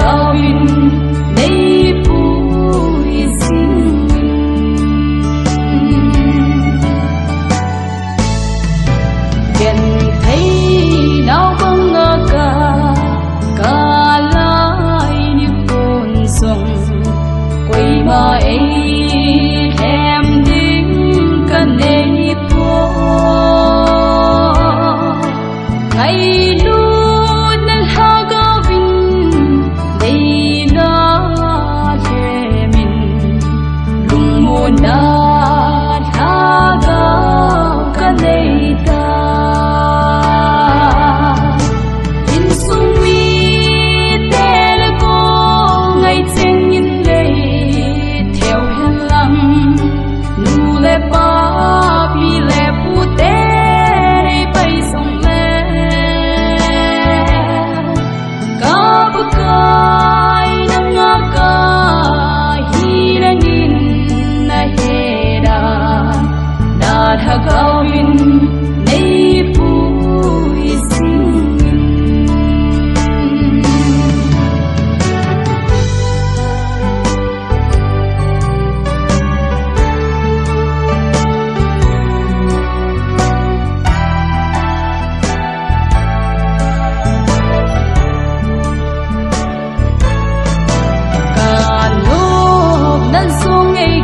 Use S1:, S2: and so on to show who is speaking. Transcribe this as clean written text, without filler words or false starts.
S1: cao vinh nay vui sinh gần thấy nào băng cả lại như con sông quay mà ấy em đến cả này phố ngày luôn nên ha ga vinh đây là lệ mình lùng muôn đã ha ga cả này ta in sung mi tên cô ngày trên nhìn đây theo hẹn lắm nu lệ ba bi lệ pu tê bay sông lệ cả bức cay nắng ngã cả hi đang in na he đã cao vinh nay vui sinh cả lúc đang xuống ngày